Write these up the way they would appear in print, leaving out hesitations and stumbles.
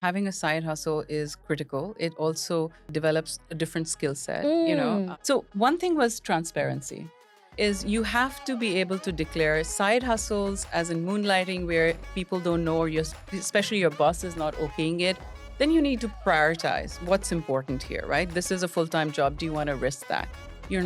having a side hustle is critical. It also develops a different skill set, So one thing was transparency. Is you have to be able to declare side hustles, as in moonlighting, where people don't know, or especially your boss is not okaying it. Then you need to prioritize what's important here, right? This is a full-time job. Do you want to risk that? You're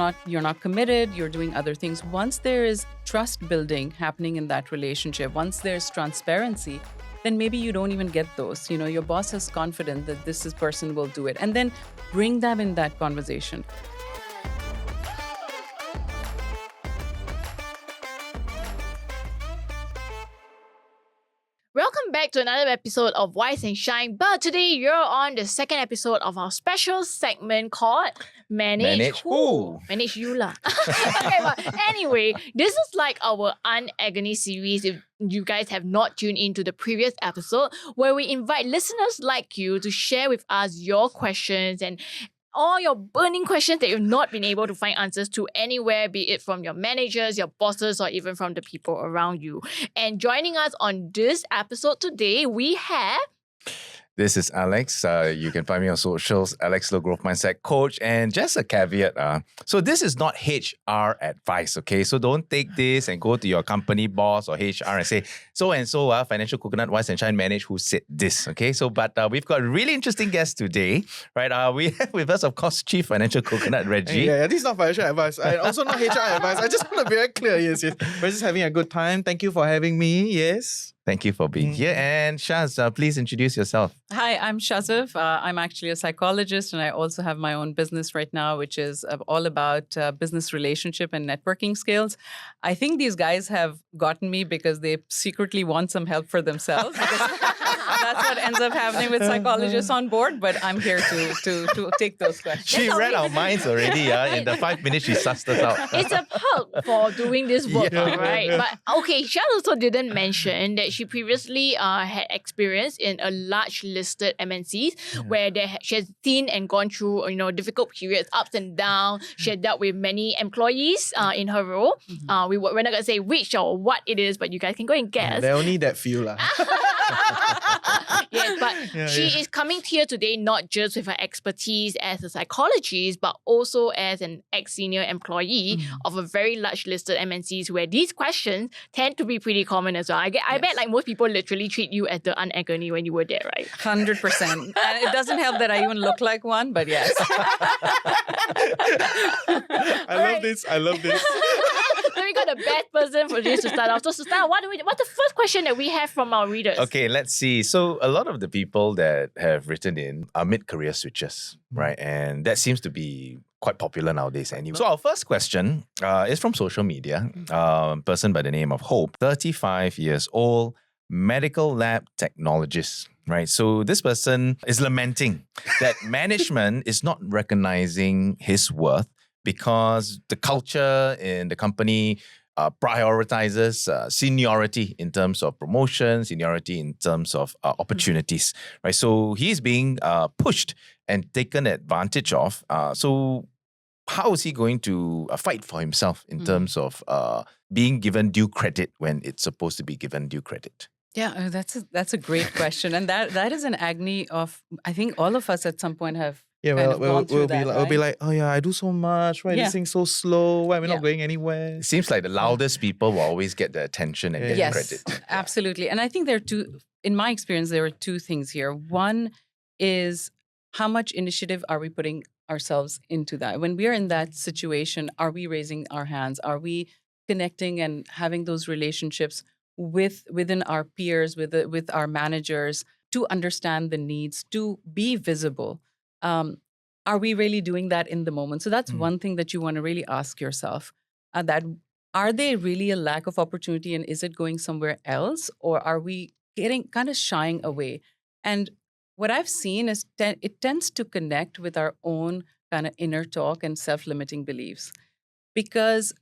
not committed. You're doing other things. Once there is trust building happening in that relationship, once there's transparency, then maybe you don't even get those. Your boss is confident that this person will do it, and then bring them in that conversation. Welcome back to another episode of Wise and Shine. But today you're on the second episode of our special segment called Manage Who? Manage you lah. Okay, but anyway, this is like our Unagony series. If you guys have not tuned into the previous episode, where we invite listeners like you to share with us your questions and all your burning questions that you've not been able to find answers to anywhere, be it from your managers, your bosses, or even from the people around you. And joining us on this episode today, we have... This is Alex. You can find me on socials, Alex Low Growth Mindset Coach. And just a caveat, so this is not HR advice, okay? So don't take this and go to your company boss or HR and say, so-and-so, Financial Coconut Wise and Shine Manage, who said this, okay? So, but we've got a really interesting guest today, right? We have with us, of course, Chief Financial Coconut, Reggie. Yeah, this is not financial advice. I also not HR advice. I just want to be very clear. Yes. We're just having a good time. Thank you for having me. Yes. Thank you for being here. And Shaz, please introduce yourself. Hi, I'm Shazaf. I'm actually a psychologist, and I also have my own business right now, which is all about business relationship and networking skills. I think these guys have gotten me because they secretly want some help for themselves. That's what ends up happening with psychologists on board, but I'm here to take those questions. She read our minds already. In the 5 minutes, she sussed us out. It's a perk for doing this work, right? But okay, Shaz also didn't mention that she previously had experience in a large listed MNCs where she has seen and gone through difficult periods, ups and downs. She had dealt with many employees in her role. We're not going to say which or what it is, but you guys can go and guess. They only that few lah. Yes, but she is coming here today not just with her expertise as a psychologist, but also as an ex-senior employee of a very large listed MNCs where these questions tend to be pretty common as well. I bet like most people literally treat you as the unagony when you were there, right? 100%. And it doesn't help that I even look like one, but yes. I love this. So we got the best person for this to start off. So to start, what's the first question that we have from our readers? Okay, let's see. So a lot of the people that have written in are mid-career switches, right? And that seems to be quite popular nowadays anyway. So our first question is from social media. Person by the name of Hope, 35 years old, medical lab technologist, right? So this person is lamenting that management is not recognizing his worth because the culture in the company prioritizes seniority in terms of promotion, seniority in terms of opportunities, right? So he's being pushed and taken advantage of. So how is he going to fight for himself in terms of being given due credit when it's supposed to be given due credit? Yeah, that's a great question. And that is an agony of, I think all of us at some point have we'll be like, oh yeah, I do so much. Why this thing so slow? Why am I not going anywhere? It seems like the loudest people will always get the attention and get credit. Yes, absolutely. And I think in my experience, there are two things here. One is how much initiative are we putting ourselves into that? When we are in that situation, are we raising our hands? Are we connecting and having those relationships within our peers, with our managers, to understand the needs, to be visible? Are we really doing that in the moment? So that's one thing that you want to really ask yourself. That are they really a lack of opportunity, and is it going somewhere else, or are we getting kind of shying away? And what I've seen is it tends to connect with our own kind of inner talk and self-limiting beliefs. Because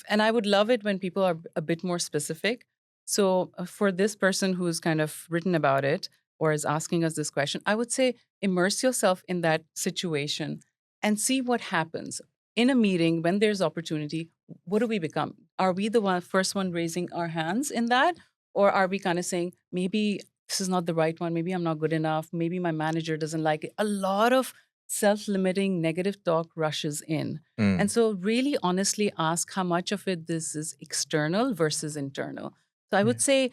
and I would love it when people are a bit more specific. So for this person who's kind of written about it or is asking us this question, I would say immerse yourself in that situation and see what happens. In a meeting, when there's opportunity, what do we become? Are we the first one raising our hands in that? Or are we kind of saying, maybe this is not the right one. Maybe I'm not good enough. Maybe my manager doesn't like it. A lot of self-limiting negative talk rushes in. And so really honestly ask how much of it this is external versus internal. So I would say,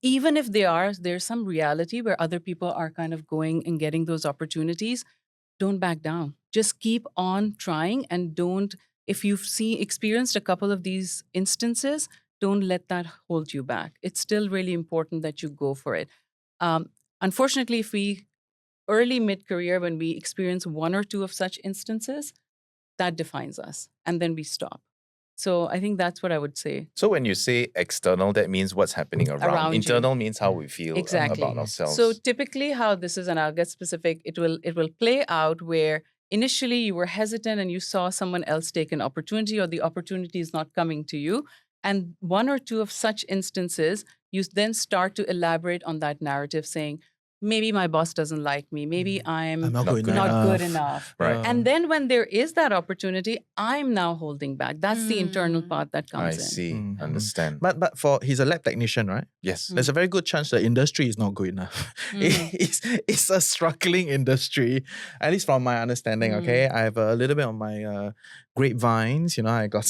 even if there's some reality where other people are kind of going and getting those opportunities, don't back down. Just keep on trying and don't, if you've experienced a couple of these instances, don't let that hold you back. It's still really important that you go for it. Unfortunately, if we early mid-career, when we experience one or two of such instances, that defines us, and then we stop. So I think that's what I would say. So when you say external, that means what's happening around. You. Internal means how we feel Exactly. about ourselves. So typically how this is, and I'll get specific, it will play out where initially you were hesitant and you saw someone else take an opportunity, or the opportunity is not coming to you. And one or two of such instances, you then start to elaborate on that narrative saying, maybe my boss doesn't like me. Maybe I'm not good enough. Right. And then when there is that opportunity, I'm now holding back. That's the internal part that comes in. I see. Understand. But he's a lab technician, right? Yes. There's a very good chance the industry is not good enough. It's a struggling industry, at least from my understanding. Okay, I have a little bit on my grapevines. I got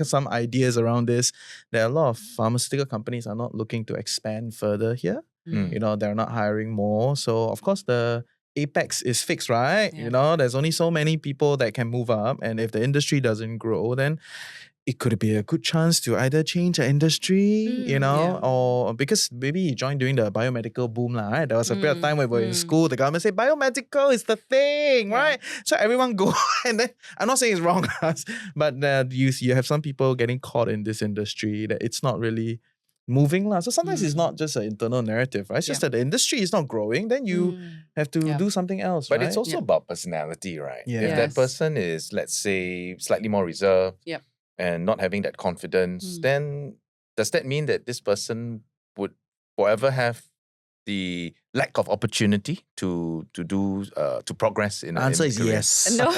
some ideas around this. There are a lot of pharmaceutical companies are not looking to expand further here. They're not hiring more. So of course the apex is fixed, right? Yeah. There's only so many people that can move up, and if the industry doesn't grow, then it could be a good chance to either change the industry, or because maybe you joined during the biomedical boom, right? There was a period of time where we were in school, the government said biomedical is the thing, right? So everyone go, and then I'm not saying it's wrong, but you have some people getting caught in this industry that it's not really moving. So sometimes it's not just an internal narrative, right? It's just that the industry is not growing, then you have to do something else, But right? it's also about personality, right? Yeah. If that person is, let's say, slightly more reserved and not having that confidence, then does that mean that this person would forever have the lack of opportunity to progress in Answer in is career? yes. No.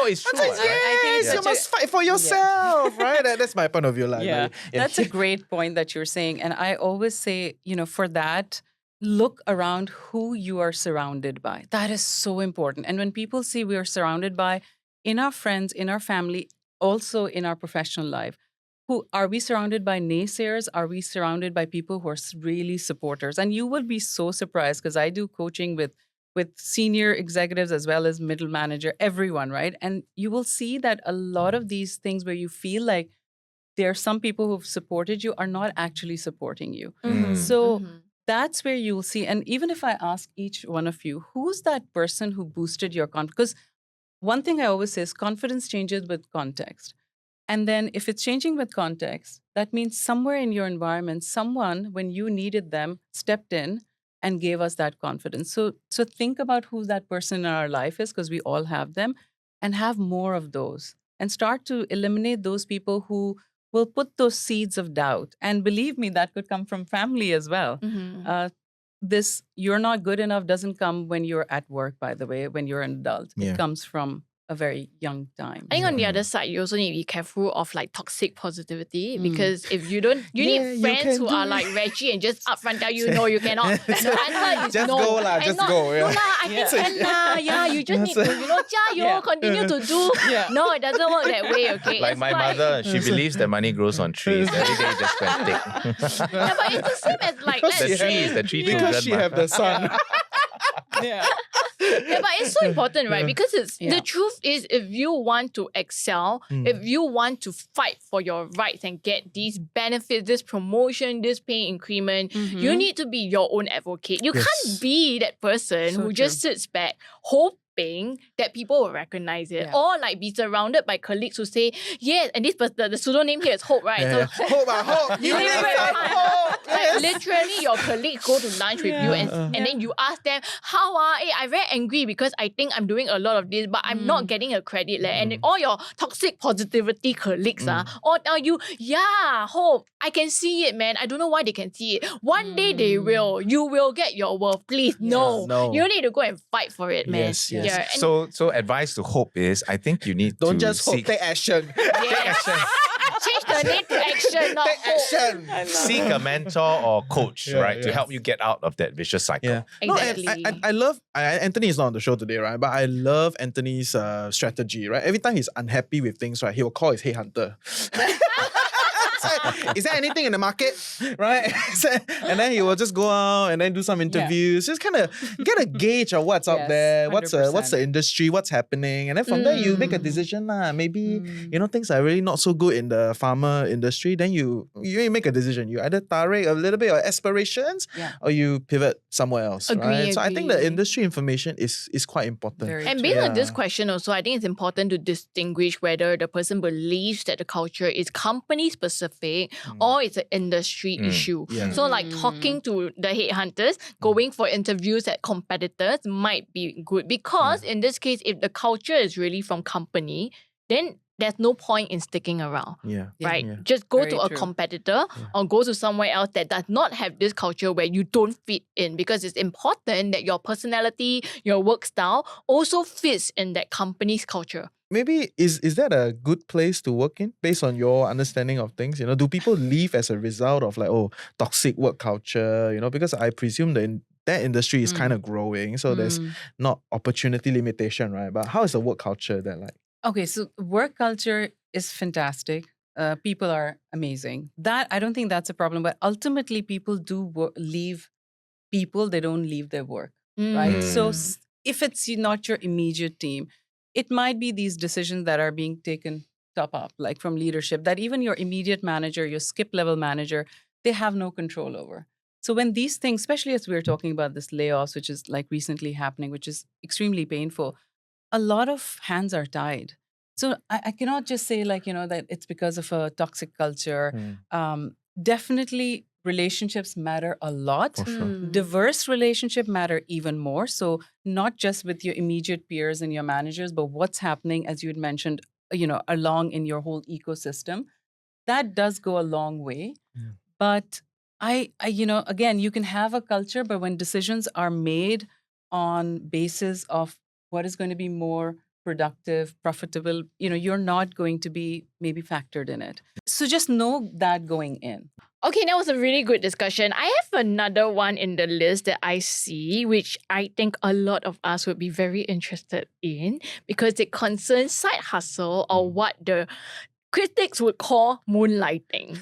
It's true. Yes, I think it's you such must fight for yourself, right? That's my point of view. That's a great point that you're saying. And I always say, for that, look around who you are surrounded by. That is so important. And when people see we are surrounded by, in our friends, in our family, also in our professional life, who are we surrounded by naysayers? Are we surrounded by people who are really supporters? And you will be so surprised, because I do coaching with senior executives as well as middle manager, everyone, right? And you will see that a lot of these things where you feel like there are some people who've supported you are not actually supporting you. So that's where you'll see. And even if I ask each one of you, who's that person who boosted your confidence? Because one thing I always say is confidence changes with context. And then if it's changing with context, that means somewhere in your environment, someone, when you needed them, stepped in and gave us that confidence. So think about who that person in our life is, because we all have them, and have more of those. And start to eliminate those people who will put those seeds of doubt. And believe me, that could come from family as well. This "you're not good enough" doesn't come when you're at work, by the way, when you're an adult. It comes from a very young time. I think on the other side, you also need to be careful of toxic positivity, because if you don't, you need friends who are like Reggie and just upfront tell you no, you cannot. The answer is Just no. go lah, just go. No lah, I think can lah. Yeah, you just need to, 加油, continue to do. No, it doesn't work that way, okay? Like my mother, she believes that money grows on trees. Every day just go and take. Yeah, but it's the same as the tree because she have the sun. Yeah, but it's so important, right? Because the truth is, if you want to excel, if you want to fight for your rights and get these benefits, this promotion, this pay increment, you need to be your own advocate. You can't be that person who just sits back, hoping that people will recognize it, or be surrounded by colleagues who say, yes, and this person, the pseudonym here is Hope, right? Hope. You Literally, your colleagues go to lunch with you and then you ask them, how I'm very angry because I think I'm doing a lot of this, but I'm not getting a credit. And all your toxic positivity colleagues all tell you, Hope, I can see it, man. I don't know why they can see it. One day they will. You will get your worth. Please, no. You need to go and fight for it, man. Yes. Yeah, So advice to Hope is, I think you need Don't to just hope, seek... take action. Take action. change the name to action, not hope. Seek a mentor or coach, Yeah, right, to yeah. help you get out of that vicious cycle. Yeah. Exactly. No, I love Anthony is not on the show today, right? But I love Anthony's strategy, right? Every time he's unhappy with things, right, he will call his headhunter. Is there anything in the market, right? And then he will just go out and then do some interviews, just kind of get a gauge of what's out Yes, there, what's the 100%. industry, what's happening, and then from there you make a decision lah. Maybe things are really not so good in the pharma industry. Then you make a decision. You either tarik a little bit of aspirations, or you pivot somewhere else. Agree, right? So I think the agree. industry information is quite important. Very And true. based on this question also, I think it's important to distinguish whether the person believes that the culture is company specific or it's an industry issue. Yeah. So like talking to the headhunters, going for interviews at competitors might be good because in this case, if the culture is really from company, then there's no point in sticking around. Yeah. Right? Yeah. Just go Very to a true. competitor or go to somewhere else that does not have this culture where you don't fit in, because it's important that your personality, your work style also fits in that company's culture. Maybe is that a good place to work in based on your understanding of things? Do people leave as a result of like, toxic work culture? Because I presume that industry is kind of growing, so there's not opportunity limitation, right? But how is the work culture then like? Okay, so work culture is fantastic. People are amazing. That I don't think that's a problem. But ultimately, people do leave people. They don't leave their work, right? So if it's not your immediate team, it might be these decisions that are being taken top up, like from leadership, that even your immediate manager, your skip level manager, they have no control over. So when these things, especially as we're talking about this layoffs, which is like recently happening, which is extremely painful, a lot of hands are tied. So I cannot just say like, that it's because of a toxic culture. Definitely relationships matter a lot. For sure. Diverse relationship matter even more. So not just with your immediate peers and your managers, but what's happening, as you had mentioned, along in your whole ecosystem. That does go a long way. But I again, you can have a culture, but when decisions are made on basis of what is going to be more productive, profitable, you're not going to be maybe factored in it. So just know that going in. Okay, that was a really good discussion. I have another one in the list that I see, which I think a lot of us would be very interested in because it concerns side hustle, or what the critics would call moonlighting.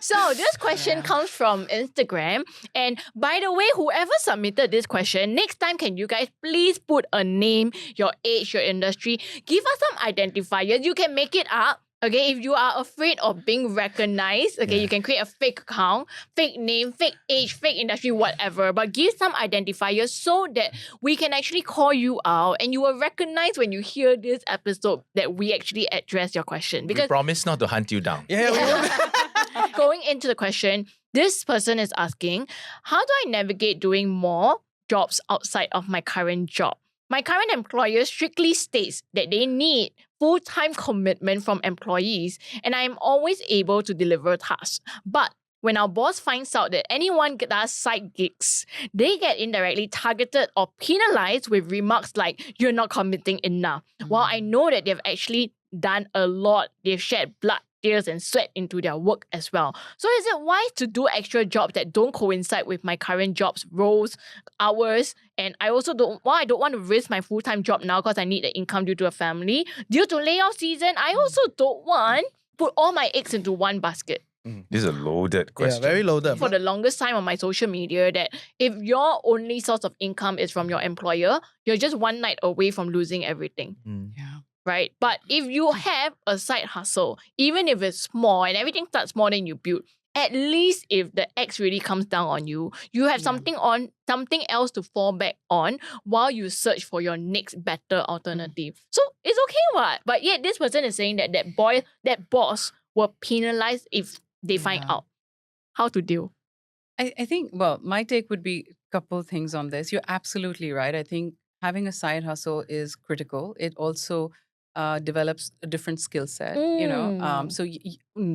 So this question comes from Instagram. And by the way, whoever submitted this question, next time can you guys please put a name, your age, your industry. Give us some identifiers. You can make it up. Okay, if you are afraid of being recognized, you can create a fake account, fake name, fake age, fake industry, whatever. But give some identifiers so that we can actually call you out and you will recognize when you hear this episode that we actually address your question. We Because promise not to hunt you down. going into the question, this person is asking, how do I navigate doing more jobs outside of my current job? My current employer strictly states that they need full-time commitment from employees, and I am always able to deliver tasks. But when our boss finds out that anyone does side gigs, they get indirectly targeted or penalized with remarks like, you're not committing enough. While I know that they've actually done a lot, they've shed blood, tears and sweat into their work as well. So is it wise to do extra jobs that don't coincide with my current job's roles, hours? And I also don't want to risk my full-time job now because I need the income due to a family. Due to layoff season, I also don't want to put all my eggs into one basket. This is a loaded question. Yeah, very loaded. For the longest time on my social media, that if your only source of income is from your employer, you're just one night away from losing everything. Yeah. Right? But if you have a side hustle, even if it's small and everything starts small, then you build, at least if the X really comes down on you, you have something else to fall back on while you search for your next better alternative. So it's okay what? But yet this person is saying that boss will penalize if they find out. How to deal? I think, well, my take would be a couple things on this. You're absolutely right. I think having a side hustle is critical. It also develops a different skill set, so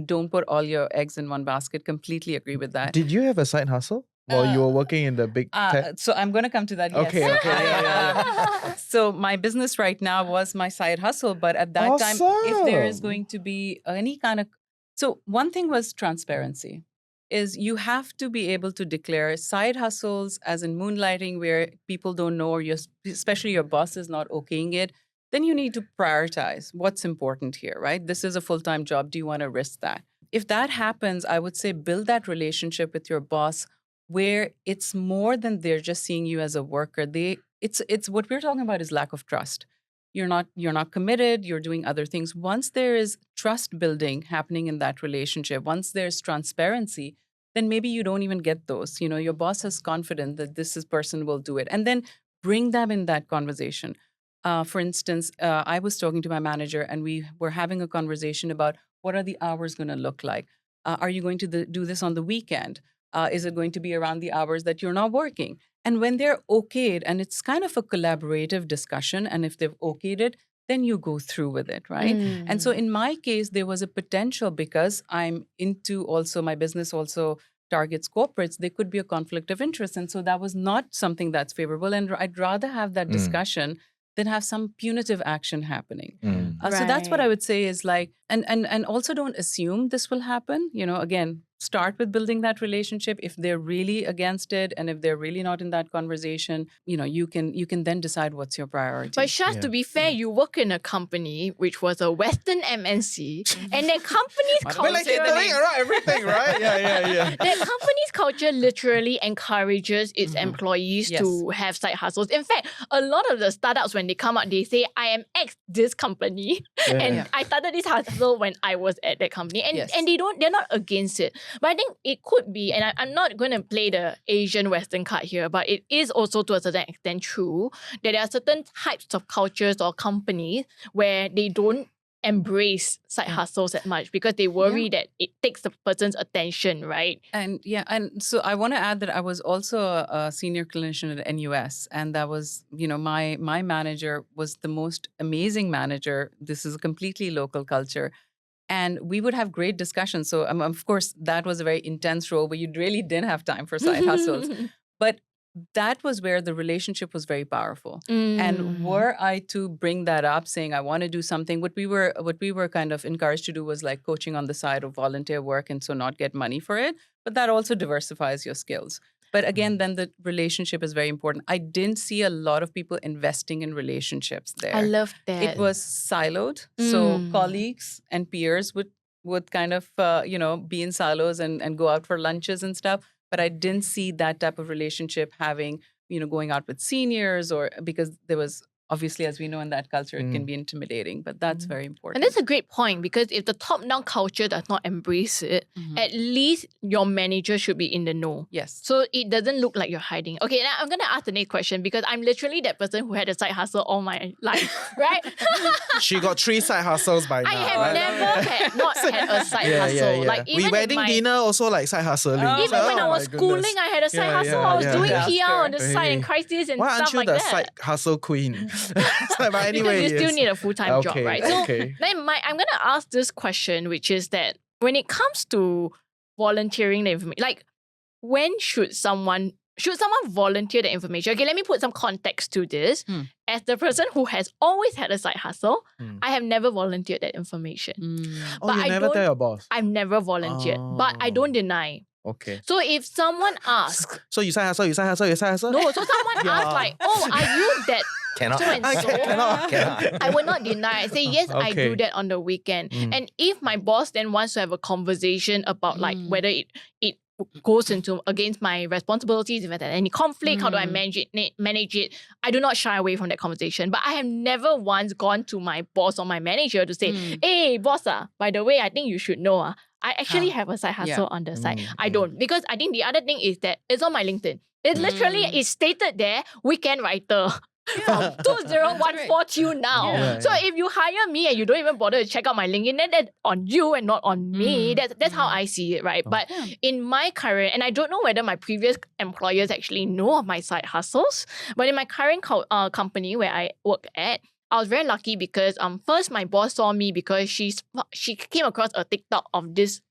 don't put all your eggs in one basket. Completely agree with that. Did you have a side hustle? while you were working in the big tech? So I'm going to come to that. Yes. Okay, yeah. So my business right now was my side hustle, but at that time, if there is Awesome. going to be any kind of, so one thing was transparency. Is you have to be able to declare side hustles, as in moonlighting, where people don't know, or especially your boss is not okaying it. Then you need to prioritize what's important here, right? This is a full-time job. Do you want to risk that? If that happens, I would say build that relationship with your boss where it's more than they're just seeing you as a worker. It's what we're talking about is lack of trust. You're not committed, you're doing other things. Once there is trust building happening in that relationship, once there's transparency, then maybe you don't even get those. Your boss has confidence that person will do it. And then bring them in that conversation. For instance, I was talking to my manager and we were having a conversation about what are the hours going to look like? Are you going to do this on the weekend? Is it going to be around the hours that you're not working? And when they're okayed, and it's kind of a collaborative discussion, and if they've okayed it, then you go through with it, right? And so in my case, there was a potential because I'm into also, my business also targets corporates, there could be a conflict of interest. And so that was not something that's favorable. And I'd rather have that discussion than have some punitive action happening. So that's what I would say is like, and also don't assume this will happen. Again, start with building that relationship. If they're really against it and if they're really not in that conversation, you can then decide what's your priority. But Shaz, to be fair, you work in a company which was a Western MNC, and their company's culture... We're like throwing around everything, right? Yeah. Their company's culture literally encourages its employees to have side hustles. In fact, a lot of the startups, when they come out, they say, I am ex this company, and I started this hustle when I was at that company. And they're not against it. But I think it could be, and I'm not going to play the Asian Western card here, but it is also to a certain extent true that there are certain types of cultures or companies where they don't embrace side hustles as much because they worry that it takes the person's attention, right? And so I want to add that I was also a senior clinician at NUS, and that was, my manager was the most amazing manager. This is a completely local culture. And we would have great discussions. So, of course, that was a very intense role where you really didn't have time for side hustles. But that was where the relationship was very powerful. And were I to bring that up, saying I want to do something, what we were kind of encouraged to do was like coaching on the side of volunteer work, and so not get money for it. But that also diversifies your skills. But again, then the relationship is very important. I didn't see a lot of people investing in relationships there. I love that. It was siloed. So colleagues and peers would kind of, be in silos and go out for lunches and stuff. But I didn't see that type of relationship having, going out with seniors, or because there was, obviously, as we know in that culture, it can be intimidating, but that's very important. And that's a great point, because if the top-down culture does not embrace it, at least your manager should be in the know. Yes. So it doesn't look like you're hiding. Okay, now I'm going to ask the next question, because I'm literally that person who had a side hustle all my life, right? She got 3 side hustles by now. I have never not had a side hustle. Like, even we wedding dinner also like side hustling. Even when I was schooling, I had a side hustle. I was doing PR on the side and crisis and Why stuff like that. Why that. aren't you the side hustle queen? But anyway, because you still need a full-time job, right? So okay. then I'm going to ask this question, which is that when it comes to volunteering the information, like, when should someone volunteer the information? Okay, let me put some context to this. As the person who has always had a side hustle, I have never volunteered that information. Oh, you never tell your boss? I've never volunteered, but I don't deny. Okay. So if someone asks... So you side hustle? No, so someone asks like, oh, are you that Cannot. so and so? Cannot. I will not deny. I say, yes, I do that on the weekend. And if my boss then wants to have a conversation about like whether it goes into against my responsibilities, if there's any conflict, how do I manage it, I do not shy away from that conversation. But I have never once gone to my boss or my manager to say, hey, boss, by the way, I think you should know, I actually have a side hustle on the side. I don't. Because I think the other thing is that it's on my LinkedIn. It literally is stated there, weekend writer. From 2014 till now. So if you hire me and you don't even bother to check out my LinkedIn, then that's on you and not on me. That's how I see it, right? But in my current, and I don't know whether my previous employers actually know of my side hustles, but in my current company where I work at, I was very lucky because first my boss saw me because she came across a TikTok of this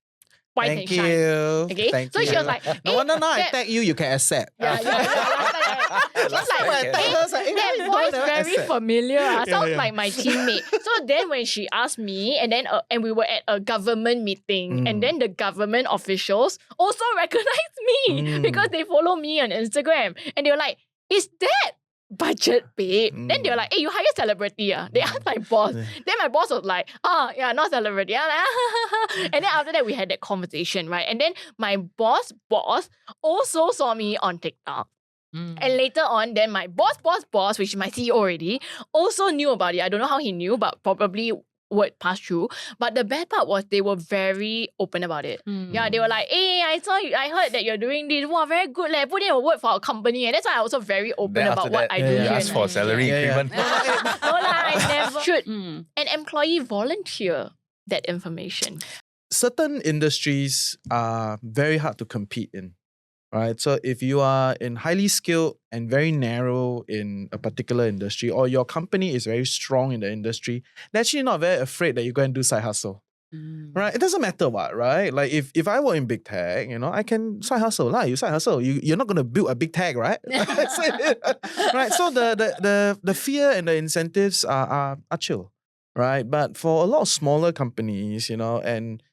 Wise Thank and Shine. you. Okay, Thank so you. she was like, no wonder now I tag you can accept. yeah. She was like, When I tag her, I was like, that why voice never very accept? familiar. Sounds yeah. like my teammate. So then when she asked me, and then and we were at a government meeting, and then the government officials also recognized me because they follow me on Instagram, and they were like, "Is that budget babe?" Then they were like, "Hey, you hire celebrity?" They asked my boss. Then my boss was like, "Oh, yeah, not celebrity." I'm like, and then after that, we had that conversation, right? And then my boss also saw me on TikTok. And later on, then my boss, which is my CEO already, also knew about it. I don't know how he knew, but probably word passed through. But the bad part was they were very open about it. Yeah, they were like, "Hey, I heard that you're doing this. Wow, very good. Put in a word for our company." And that's why I'm also very open Then about after what that, I do you here. ask for salary increment. No lah, I never. Should an employee volunteer that information? Certain industries are very hard to compete in, right? So if you are in highly skilled and very narrow in a particular industry, or your company is very strong in the industry, they're actually not very afraid that you go and do side hustle. Right? It doesn't matter what, right? Like if I work in big tech, I can side hustle. You side hustle. You're not gonna build a big tech, right? Right. So the fear and the incentives are chill. Right. But for a lot of smaller companies, and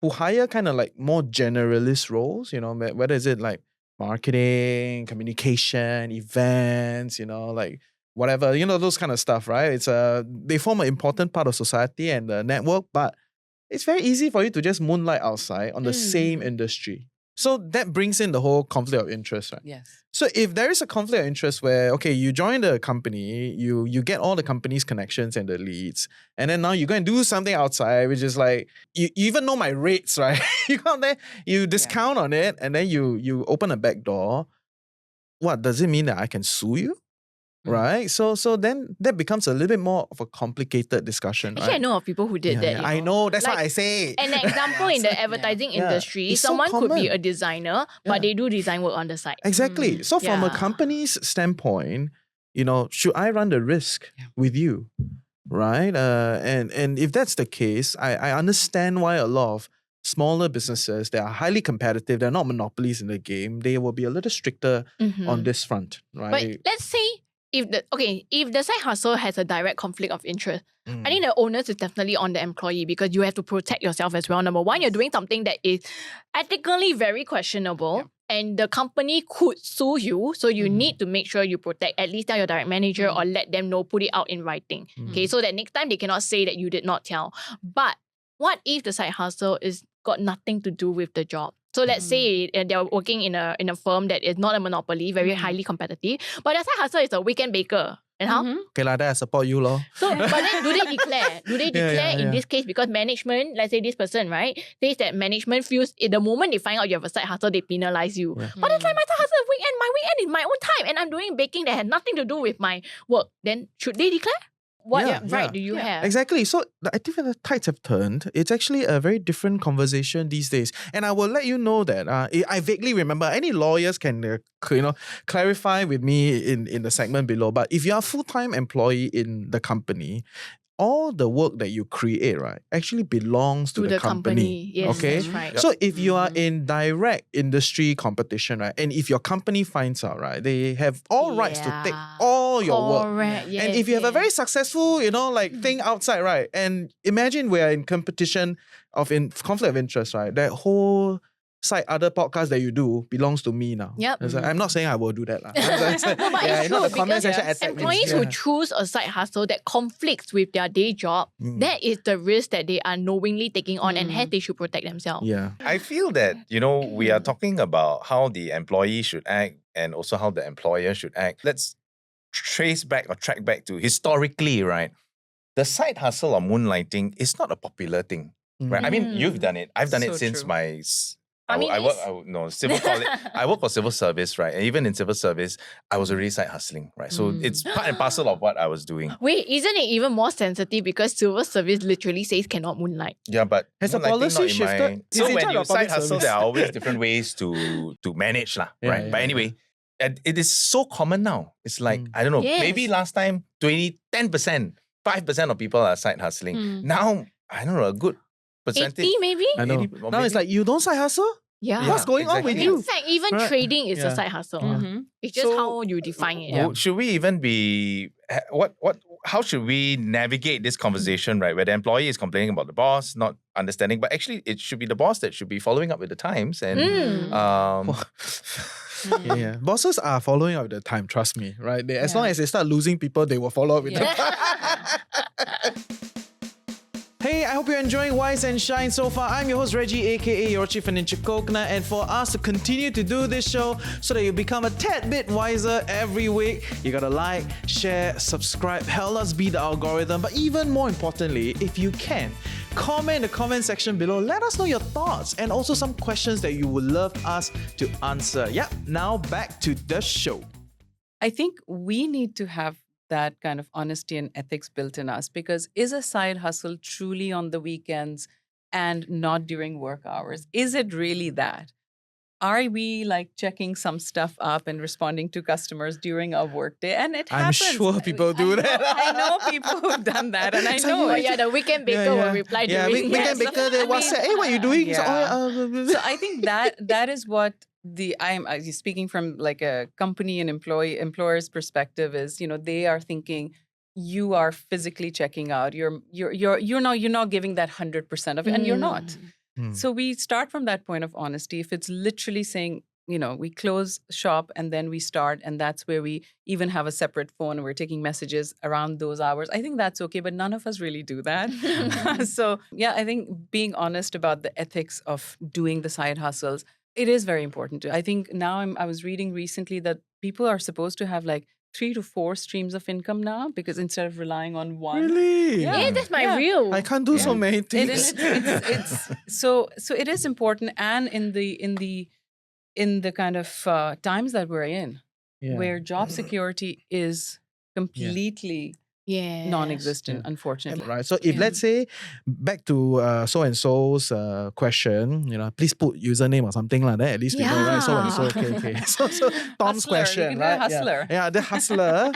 who hire kind of like more generalist roles, whether is it like marketing, communication, events, like whatever, those kind of stuff, right? They form an important part of society and the network, but it's very easy for you to just moonlight outside on the same industry. So that brings in the whole conflict of interest, right? Yes. So if there is a conflict of interest where, okay, you join the company, you get all the company's connections and the leads, and then now you go and do something outside, which is like, you even know my rates, right? You go out there, you discount on it, and then you open a back door. What, does it mean that I can sue you? Right? So then that becomes a little bit more of a complicated discussion. Actually, right? I know of people who did that. I know, that's Like, what I say. An example in the advertising industry, It's so someone could be common. a designer, but they do design work on the side. Exactly. So from a Yeah. company's standpoint, should I run the risk with you? Right? And if that's the case, I understand why a lot of smaller businesses that are highly competitive, they're not monopolies in the game, they will be a little stricter on this front, right? But let's say if the side hustle has a direct conflict of interest, I think the onus is definitely on the employee because you have to protect yourself as well. Number one, you're doing something that is ethically very questionable. And the company could sue you, so you need to make sure you protect, at least tell your direct manager or let them know, put it out in writing. Okay, so that next time they cannot say that you did not tell. But what if the side hustle is got nothing to do with the job? So let's say they're working in a firm that is not a monopoly, very highly competitive, but their side hustle is a weekend baker. And how? Okay, then I support you, lor. So, but then do they declare? Do they declare in yeah. this case? Because management, let's say this person, right, says that management feels the moment they find out you have a side hustle, they penalise you. But it's like my side hustle weekend. My weekend is my own time, and I'm doing baking that has nothing to do with my work. Then should they declare? What right do you have? Exactly. So I think that the tides have turned. It's actually a very different conversation these days. And I will let you know that I vaguely remember, any lawyers can clarify with me in the segment below. But if you are a full-time employee in the company, all the work that you create, right, actually belongs to the company. Yes, okay? that's right. So if you are in direct industry competition, right, and if your company finds out, right, they have all rights to take all your work. Correct. Yes, And if you have a very successful, thing outside, right, and imagine we're in competition in conflict of interest, right, that whole other podcast that you do belongs to me now. Yep. It's like, I'm not saying I will do that. No, but it's true the comment because section attack me. employees who choose a side hustle that conflicts with their day job, that is the risk that they are knowingly taking on, and hence they should protect themselves. Yeah. I feel that, we are talking about how the employee should act and also how the employer should act. Let's track back to historically, right? The side hustle or moonlighting is not a popular thing, right? I mean, you've done it. I've done it So since true. my... Civil college. I work for civil service, right? And even in civil service, I was already side hustling, right? So it's part and parcel of what I was doing. Wait, isn't it even more sensitive because civil service literally says cannot moonlight? Yeah, but Has the moonlighting policy not in my- shifted? He's So in when charge you of public side hustle, service. there are always different ways to manage, right? yeah, But anyway, and it is so common now. It's like, I don't know, Yes. maybe last time 10%, 5% of people are side hustling. Now, I don't know, a good percentage. 80 maybe? I know. 80 or Now it's maybe- like, you don't side hustle? Yeah. What's going on with exactly. you? In fact, even Right. trading is Yeah. a side hustle. Mhm. It's just So, how you define it. Well, should we even be how should we navigate this conversation, right? Where the employee is complaining about the boss not understanding, but actually it should be the boss that should be following up with the times and Yeah. Bosses are following up with the time, trust me, right? As long as they start losing people, they will follow up with the Hey, I hope you're enjoying Wise and Shine so far. I'm your host Reggie, aka your Chief Financial Coconut, and for us to continue to do this show so that you become a tad bit wiser every week, you gotta like, share, subscribe, help us beat the algorithm. But even more importantly, if you can, comment in the comment section below. Let us know your thoughts and also some questions that you would love us to answer. Yep, now back to the show. I think we need to have that kind of honesty and ethics built in us, because is a side hustle truly on the weekends and not during work hours? Is it really that? Are we like checking some stuff up and responding to customers during our workday? And it I'm happens. sure people do that. I know people who've done that, and I know Oh it. yeah, the weekend baker will reply Yeah, during weekend Yes. baker, they I mean, WhatsApp, hey, what are you doing? yeah. So, So I think that is what I'm speaking from like a company and employer's perspective is, they are thinking you are physically checking out. You're not giving that 100% of it, and you're not. So we start from that point of honesty. If it's literally saying, we close shop and then we start, and that's where we even have a separate phone and we're taking messages around those hours, I think that's okay, but none of us really do that. So yeah, I think being honest about the ethics of doing the side hustles, it is very important. I think now I was reading recently that people are supposed to have like 3 to 4 streams of income now, because instead of relying on one. Really? Yeah, that's my Yeah. real. I can't do so many things. It's so it is important, and in the kind of times that we're in, where job security is completely Yeah. non-existent, unfortunately. Right. So if let's say back to so and so's question, please put username or something like that. At least we know, right? So and so. Okay. So Tom's Hustler, you question, can do right? hustler. Yeah, the hustler.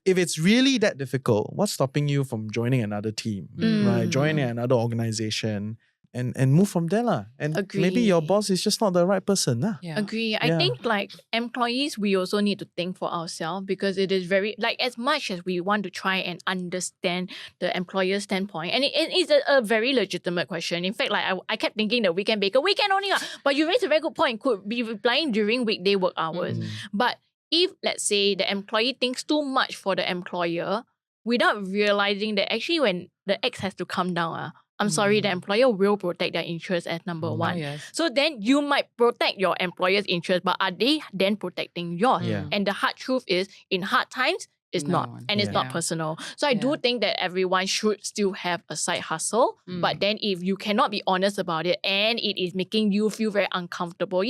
If it's really that difficult, what's stopping you from joining another team, right? Joining another organization. And move from there lah. And maybe your Agree. boss is just not the right person lah. Yeah. Agree. I think like employees, we also need to think for ourselves, because it is very, like, as much as we want to try and understand the employer's standpoint, and it is a very legitimate question. In fact, like I kept thinking the weekend baker, weekend only, but you raised a very good point, could be replying during weekday work hours. But if, let's say, the employee thinks too much for the employer without realizing that actually when the X has to come down, I'm sorry, the employer will protect their interests as number one. yes. So then you might protect your employer's interest, but are they then protecting yours? Yeah. And the hard truth is, in hard times, it's No not. one. And it's not Yeah. personal. So I do think that everyone should still have a side hustle. But then if you cannot be honest about it and it is making you feel very uncomfortable,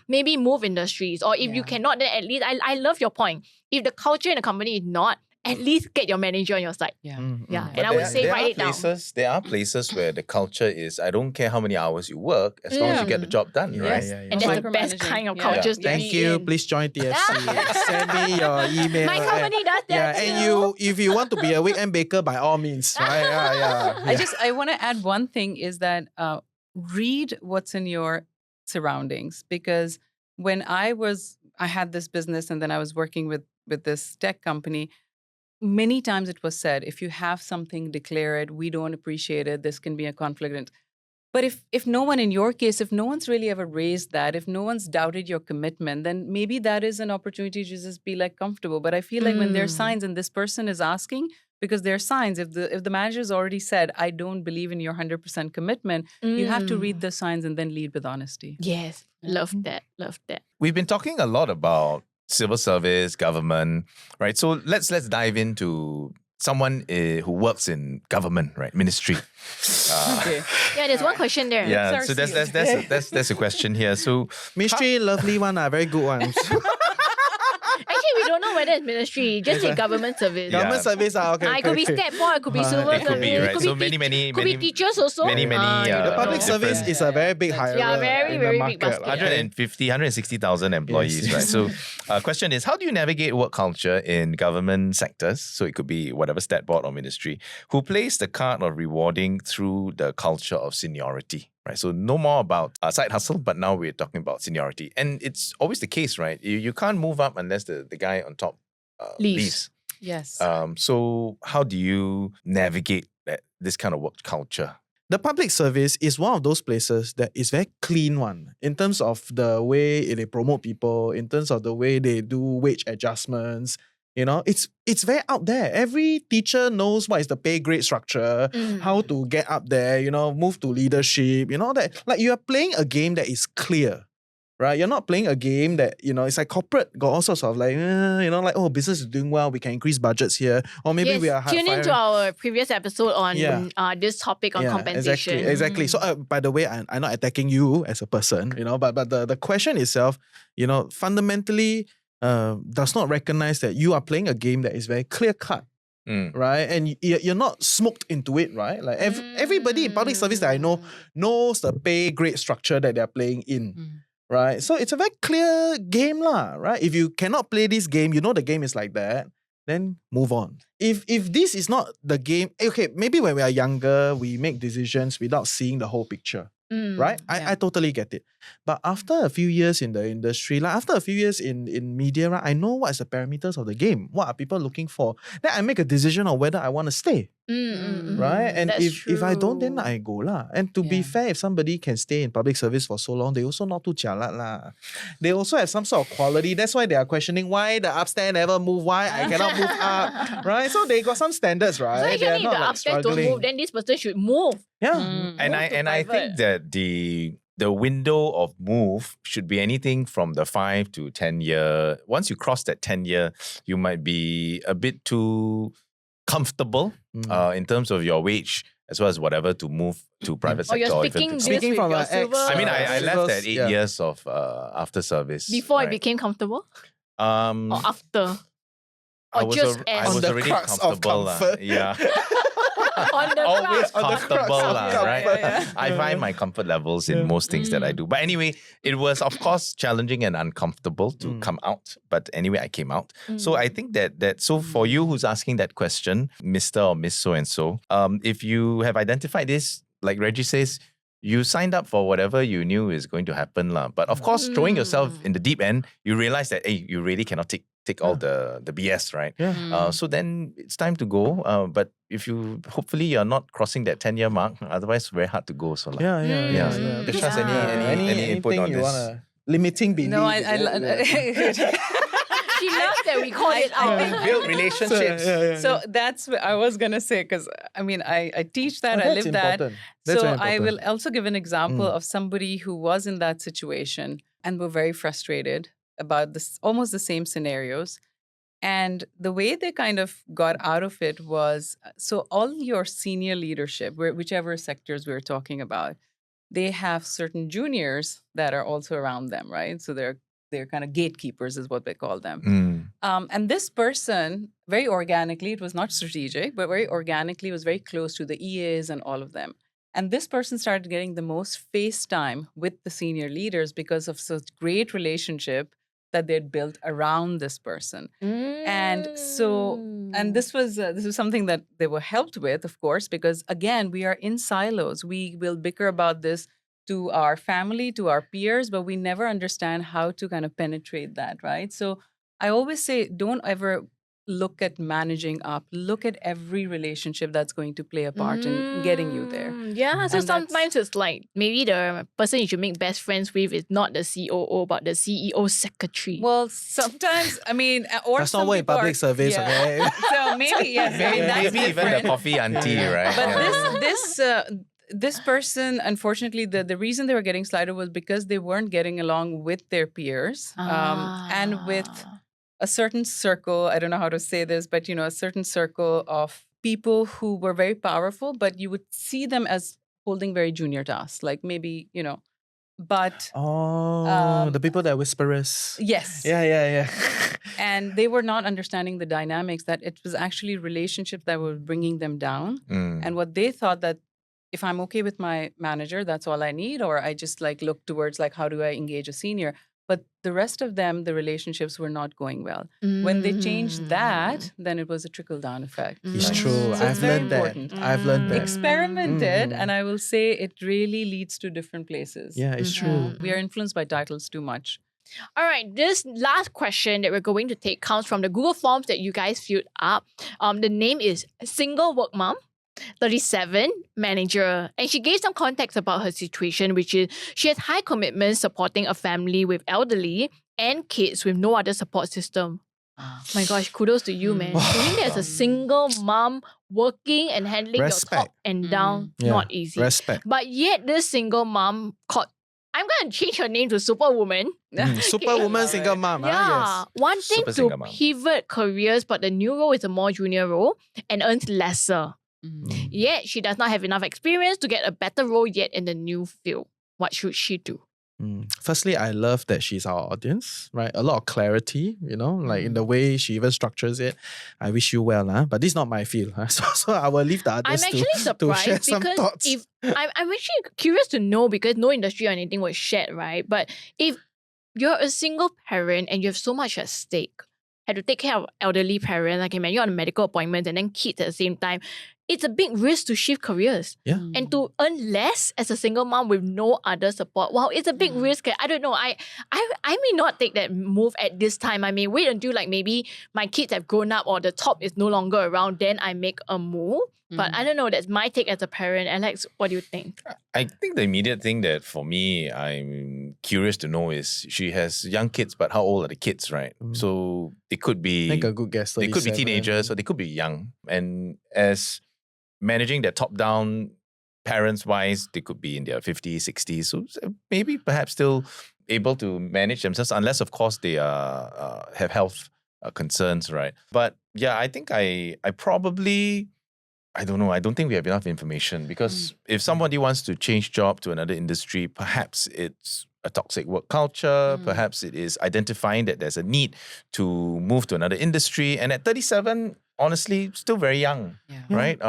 maybe move industries. Or if you cannot, then at least, I love your point. If the culture in the company is not, at least get your manager on your side. Yeah. Yeah. But And I would say write it down. There are places where the culture is, I don't care how many hours you work, as long as you get the job done, right? And that's the best Micromanaging. kind of Yeah. cultures to Thank be you. in. Please join TFC. Send me your email. My company does that Yeah, and if you want to be a weekend baker, by all means, right? Yeah. I want to add one thing is that read what's in your surroundings, because when I had this business and then I was working with this tech company, many times it was said, if you have something, declare it. We don't appreciate it. This can be a conflict. But if no one, in your case, if no one's really ever raised that, if no one's doubted your commitment, then maybe that is an opportunity to just be like comfortable. But I feel like when there are signs and this person is asking, because there are signs, if the manager's already said, I don't believe in your 100% commitment, you have to read the signs and then lead with honesty. Yes. Love that. We've been talking a lot about civil service, government, right? So let's dive into someone who works in government, right? Ministry. Okay. Yeah, there's one question there. Yeah, so that's a question here. So Mystery, lovely one, very good one. Actually, we don't know why that's ministry. Just say government service. Yeah. Government service, okay. It could be step boy, it could be civil It could be, service, right? So many, could be teachers also. many, The public different- service is a very big That's- hire. Yeah, very, in very the big market, basket. 160,000 employees, Yes. right? So, question is, how do you navigate work culture in government sectors? So it could be whatever stat board or ministry, who plays the card of rewarding through the culture of seniority, right? So no more about side hustle, but now we're talking about seniority, and it's always the case, right? You can't move up unless the guy on top leaves. Yes. So how do you navigate this kind of work culture? The public service is one of those places that is very clean one in terms of the way they promote people, in terms of the way they do wage adjustments. You know, it's very out there. Every teacher knows what is the pay grade structure, how to get up there, you know, move to leadership, you know, that like you are playing a game that is clear. Right, you're not playing a game that, you know, it's like corporate got all sorts of like, you know, like, oh, business is doing well, we can increase budgets here, or maybe we are tune into our previous episode on Yeah. this topic on compensation. Exactly. So, by the way, I'm not attacking you as a person, you know, but the question itself, you know, fundamentally does not recognize that you are playing a game that is very clear cut. Right, and you're not smoked into it, right? Like everybody in public service that I know knows the pay grade structure that they're playing in. Right, so it's a very clear game lah, right? If you cannot play this game, you know the game is like that, then move on. If this is not the game, okay, maybe when we are younger, we make decisions without seeing the whole picture. Right? I totally get it. But after a few years in the industry, like after a few years in media, right, I know what is the parameters of the game. What are people looking for? Then I make a decision on whether I want to stay. Right? And if I don't, then I go lah. And to be fair, if somebody can stay in public service for so long, they also not too jialat lah. They also have some sort of quality. That's why they are questioning why the upstairs never move, why I cannot move up. Right? So they got some standards, right? So actually, if the upstairs don't move, then this person should move. Yeah. And I think that the window of move should be anything from the 5 to 10 year. Once you cross that 10 year, you might be a bit too comfortable in terms of your wage as well as whatever to move to private sector. You're or even speaking, to- speaking from your an ex- silver. I mean, I left at 8 Yeah. years of after service. before right? it became comfortable, Um, or after, I or was, just I as was On the already crux of comfortable. lah. comfort. Yeah. on the Always crowd. comfortable, crux of lah, comfort. right? I find my comfort levels in most things that I do. But anyway, it was of course challenging and uncomfortable to come out. But anyway, I came out. So I think that so for you who's asking that question, Mr. or Miss So and so, if you have identified this, like Reggie says, you signed up for whatever you knew is going to happen, lah. But of course, throwing yourself in the deep end, you realize that hey, you really cannot take all the BS, right? Yeah. So then it's time to go. But if you hopefully you're not crossing that 10-year mark, otherwise very hard to go. So like, Yeah. Yeah. Because any input anything on you this? wanna limiting belief? No, is it? Yeah. She loves that we call it out. build relationships. So that's what I was gonna say, because I mean I teach that, I That's live that. important. That's So very I will important. also give an example of somebody who was in that situation and were very frustrated about this, almost the same scenarios. And the way they kind of got out of it was, so all your senior leadership, whichever sectors we're talking about, they have certain juniors that are also around them, right? So they're kind of gatekeepers is what they call them. And this person, very organically, it was not strategic, but very organically was very close to the EAs and all of them. And this person started getting the most face time with the senior leaders because of such great relationship that they'd built around this person. And so, and this was something that they were helped with, of course, because again, we are in silos. We will bicker about this to our family, to our peers, but we never understand how to kind of penetrate that, right? So I always say, don't ever look at managing up. Look at every relationship that's going to play a part in getting you there. Yeah, so And sometimes it's like maybe the person you should make best friends with is not the COO, but the CEO secretary. Well, sometimes, I mean, or That's some not what in people public are- service, yeah. okay? So maybe, yes, that's Maybe even the different. coffee auntie, right? But Yeah. this person, unfortunately, the reason they were getting slighted was because they weren't getting along with their peers and with a certain circle. I don't know how to say this, but a certain circle of people who were very powerful, but you would see them as holding very junior tasks, like maybe but the people that are whisperers. yes. Yeah. And they were not understanding the dynamics, that it was actually relationships that were bringing them down. And what they thought, that if I'm okay with my manager, that's all I need, or I just like look towards like how do I engage a senior. But the rest of them, the relationships were not going well. When they changed that, then it was a trickle-down effect. It's right? true. So it's I've very learned that. important. I've learned that. Experiment it, and I will say it really leads to different places. Yeah, it's true. We are influenced by titles too much. All right, this last question that we're going to take comes from the Google Forms that you guys filled up. The name is Single Work Mom, 37, manager. And she gave some context about her situation, which is she has high commitment supporting a family with elderly and kids with no other support system. My gosh, kudos to you, man. Doing that as a single mom, working and handling your top and down, not easy. Respect. But yet this single mom called, I'm going to change her name to Superwoman. Superwoman, single mom. Yeah, wanting Super to single mom. pivot careers, but the new role is a more junior role and earns lesser. Yet she does not have enough experience to get a better role yet in the new field. What should she do? Firstly, I love that she's our audience, right? A lot of clarity, like in the way she even structures it. I wish you well, but this is not my field. So I will leave the I'm others actually to surprised share some because thoughts. if I'm actually curious to know, because no industry or anything was shared, right? But if you're a single parent and you have so much at stake, have to take care of elderly parents, like you're on a medical appointment and then kids at the same time, it's a big risk to shift careers. Yeah. And to earn less as a single mom with no other support. Wow, it's a big risk. I don't know. I may not take that move at this time. I may wait until like maybe my kids have grown up or the top is no longer around, then I make a move. But I don't know, that's my take as a parent. Alex, what do you think? I think the immediate thing that for me, I'm curious to know is she has young kids, but how old are the kids, right? So they could be... Make a good guess. They could be 37. teenagers or they could be young. And as managing their top-down parents-wise, they could be in their 50s, 60s. So maybe perhaps still able to manage themselves, unless, of course, they have health concerns, right? But yeah, I think I probably... I don't know. I don't think we have enough information because if somebody wants to change job to another industry, perhaps it's a toxic work culture. Perhaps it is identifying that there's a need to move to another industry. And at 37, honestly, still very young, right?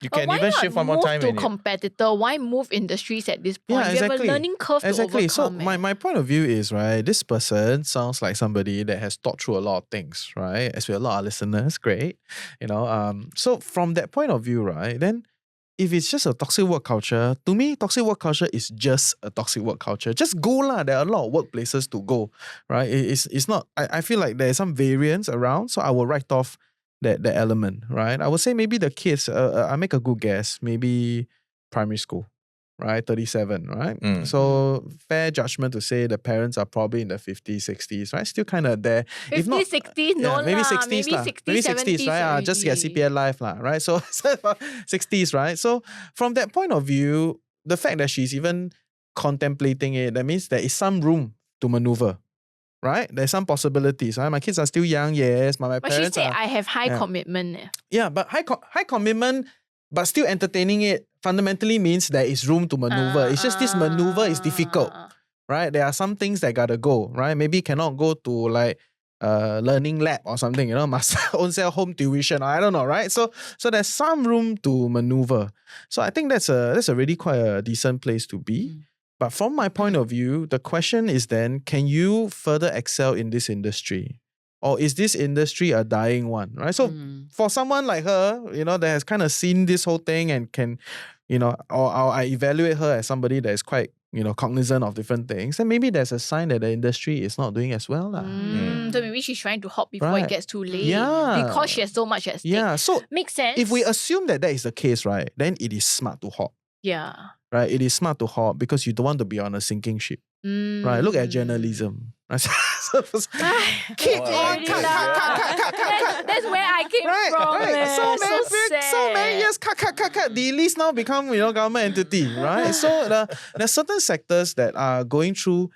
You But can why even not shift one more move time. to competitor? Why move industries at this point? Yeah, You have exactly. a learning curve to Exactly. So overcome. my point of view is, right, this person sounds like somebody that has thought through a lot of things, right? As we have a lot of our listeners, great. So from that point of view, right, then if it's just a toxic work culture, to me, toxic work culture is just a toxic work culture. Just go lah. There are a lot of workplaces to go, right? It's not, I feel like there's some variance around, so I will write off that element, right? I would say maybe the kids, I make a good guess, maybe primary school, right? 37, right? So fair judgment to say the parents are probably in the 50s, 60s, right? Still kind of there. 50s, 60s, no maybe lah. 60s Maybe lah. 60s, Maybe 70s 60s, right? Just get already. CPF life lah, right? So 60s, right? So from that point of view, the fact that she's even contemplating it, that means there is some room to maneuver. Right? There's some possibilities. Right? My kids are still young, yes. But my But she parents said are... I have high commitment. Yeah, but high commitment, but still entertaining it fundamentally means there is room to maneuver. It's just this maneuver is difficult, right? There are some things that gotta go, right? Maybe cannot go to like learning lab or something, must own self home tuition. I don't know, right? So there's some room to maneuver. So I think that's a really quite a decent place to be. But from my point of view, the question is then, can you further excel in this industry? Or is this industry a dying one, right? So for someone like her, that has kind of seen this whole thing and can, or I evaluate her as somebody that is quite, cognizant of different things, then maybe there's a sign that the industry is not doing as well. So maybe she's trying to hop before it gets too late. Yeah. Because she has so much at stake. Yeah, so makes sense. if we assume that is the case, right, then it is smart to hop. Yeah. Right, it is smart to hop because you don't want to be on a sinking ship. Right, look at journalism. Keep on, That's where I came from. Right. So many years, cut. The list now become government entity, right? So there's certain sectors that are going through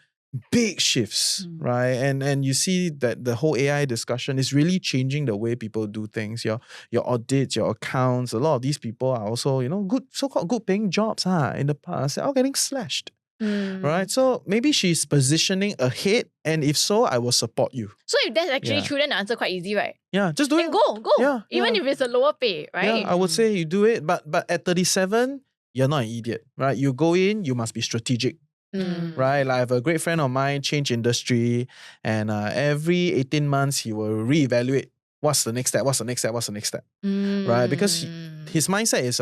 big shifts, right? And you see that the whole AI discussion is really changing the way people do things. Your audits, your accounts, a lot of these people are also, good, so-called good paying jobs in the past, they're all getting slashed. right? So maybe she's positioning ahead, and if so, I will support you. So if that's actually true, then the answer quite easy, right? Yeah, just do Then it. go. Yeah, Even yeah. if it's a lower pay, right? Yeah, I would say you do it, but at 37, you're not an idiot, right? You go in, you must be strategic. Right, like I have a great friend of mine change industry, and every 18 months he will reevaluate what's the next step, right? Because his mindset is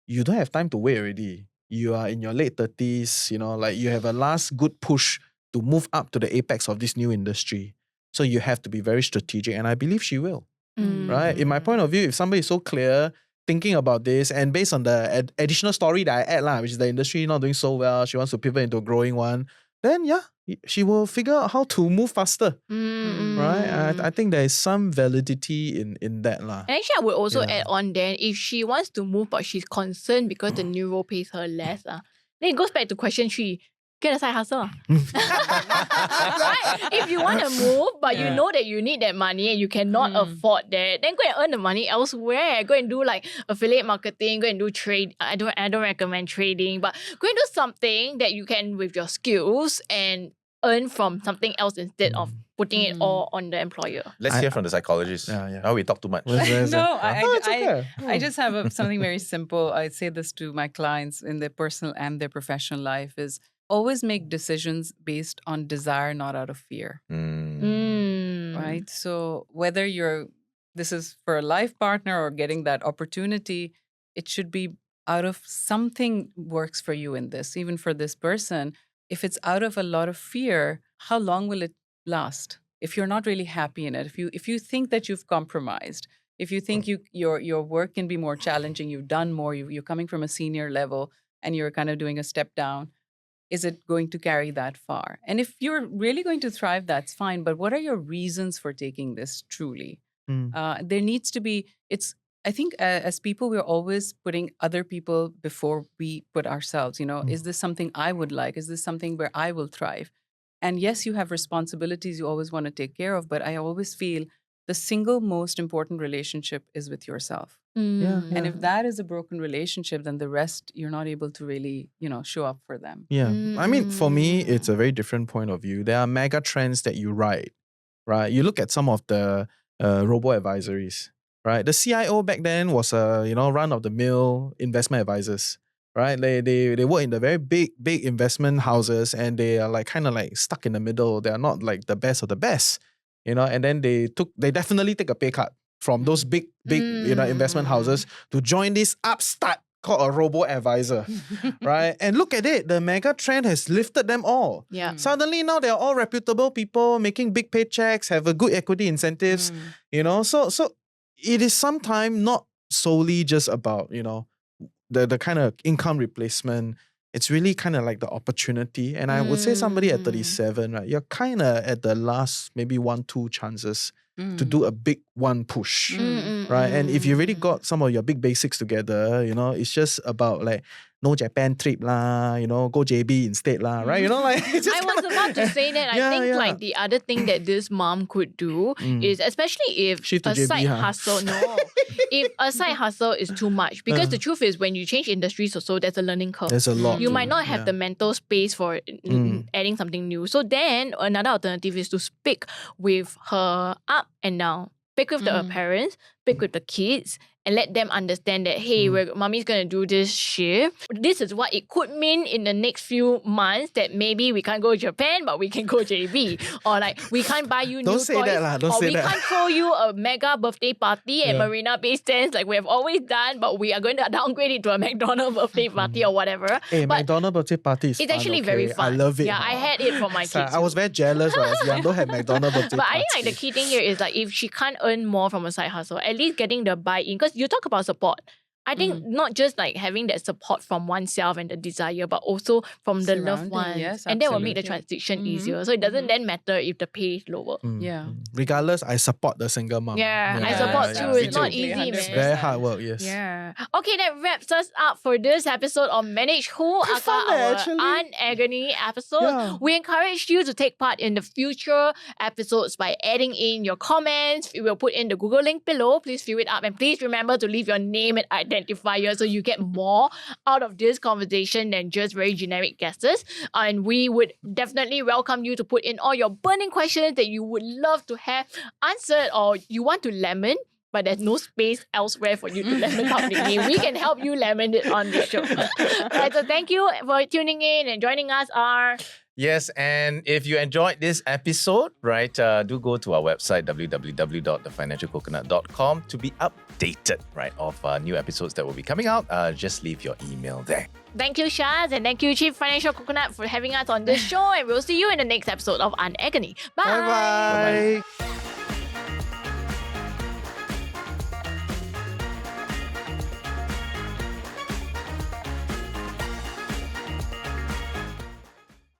you don't have time to wait already. You are in your late 30s, like you have a last good push to move up to the apex of this new industry. So you have to be very strategic, and I believe she will. Right? In my point of view, if somebody is so clear, thinking about this, and based on the additional story that I add, which is the industry not doing so well, she wants to pivot into a growing one, then she will figure out how to move faster. Right? I think there is some validity in that. And actually, I would also add on then, if she wants to move but she's concerned because the new role pays her less, then it goes back to question 3. Get a side hustle. Right? If you want to move, but you know that you need that money and you cannot afford that, then go and earn the money elsewhere. Go and do like affiliate marketing, go and do trade. I don't recommend trading, but go and do something that you can with your skills and earn from something else instead of putting it all on the employer. Let's hear from the psychologist. Now we talk too much. No, okay. I just have something very simple. I say this to my clients in their personal and their professional life is always make decisions based on desire, not out of fear. Right? So whether this is for a life partner or getting that opportunity, it should be out of something works for you in this, even for this person. If it's out of a lot of fear, how long will it last? If you're not really happy in it, if you think that you've compromised, if you think your work can be more challenging, you've done more, you're coming from a senior level and you're kind of doing a step down, is it going to carry that far? And if you're really going to thrive, that's fine. But what are your reasons for taking this truly? There needs to be, I think as people, we're always putting other people before we put ourselves. Is this something I would like? Is this something where I will thrive? And yes, you have responsibilities you always want to take care of, but I always feel the single most important relationship is with yourself. And if that is a broken relationship, then the rest, you're not able to really, show up for them. Yeah. I mean, for me, it's a very different point of view. There are mega trends that you ride, right? You look at some of the robo-advisories, right? The CIO back then was run-of-the-mill investment advisors, right? They work in the very big investment houses, and they are like kind of like stuck in the middle. They are not like the best of the best, and then they definitely take a pay cut from those big investment houses to join this upstart called a robo-advisor, right? And look at it, the mega trend has lifted them all. Yeah. Suddenly now they're all reputable people making big paychecks, have a good equity incentives, So it is sometimes not solely just about, the kind of income replacement. It's really kind of like the opportunity. And I would say somebody at 37, right? You're kind of at the last maybe 1-2 chances to do a big one push, right? And if you really got some of your big basics together, it's just about like no Japan trip lah, go JB instead lah, right? It's just I was about to say that. I think like the other thing that this mom could do is, especially if Shift to a JB, side hustle, if a side hustle is too much, because the truth is when you change industries or so, there's a learning curve. There's a lot. You might not have the mental space for adding something new. So then another alternative is to speak with her up and down. Speak with the parents, speak with the kids, and let them understand that, hey, mommy's going to do this shift. This is what it could mean in the next few months, that maybe we can't go to Japan, but we can go JB. Or like, we can't buy you new toys. Don't say that lah. Don't or say we that. can't throw you a mega birthday party at Marina Bay Sands like we have always done, but we are going to downgrade it to a McDonald's birthday party or whatever. Hey, but McDonald's birthday party is it's fun, actually very fun. I love it. Yeah, I had it for my kids. I was very jealous when I was young. Don't have McDonald's birthday But party. I think like the key thing here is like if she can't earn more from a side hustle, at least getting the buy-in. Because you talk about support. I think not just like having that support from oneself and the desire, but also from the loved ones. Yes, and that will make the absolutely. transition easier. So it doesn't then matter if the pay is lower. Yeah. Regardless, I support the single mom. I support too. Me It's not too. easy, man. It's very hard work, yes. Yeah. Okay, that wraps us up for this episode of Manage Who, aka fun, our actually. unagony episode. Yeah. We encourage you to take part in the future episodes by adding in your comments. We will put in the Google link below. Please fill it up and please remember to leave your name and identifier so you get more out of this conversation than just very generic guesses. And we would definitely welcome you to put in all your burning questions that you would love to have answered or you want to lemon, but there's no space elsewhere for you to lemon publicly. We can help you lemon it on the show. Right, so thank you for tuning in and joining us, R. Yes, and if you enjoyed this episode, right, do go to our website, www.thefinancialcoconut.com to be updated, right, of new episodes that will be coming out. Just leave your email there. Thank you, Shaz, and thank you, Chief Financial Coconut, for having us on this show. And we'll see you in the next episode of Unagony. Bye. Bye-bye. Bye-bye.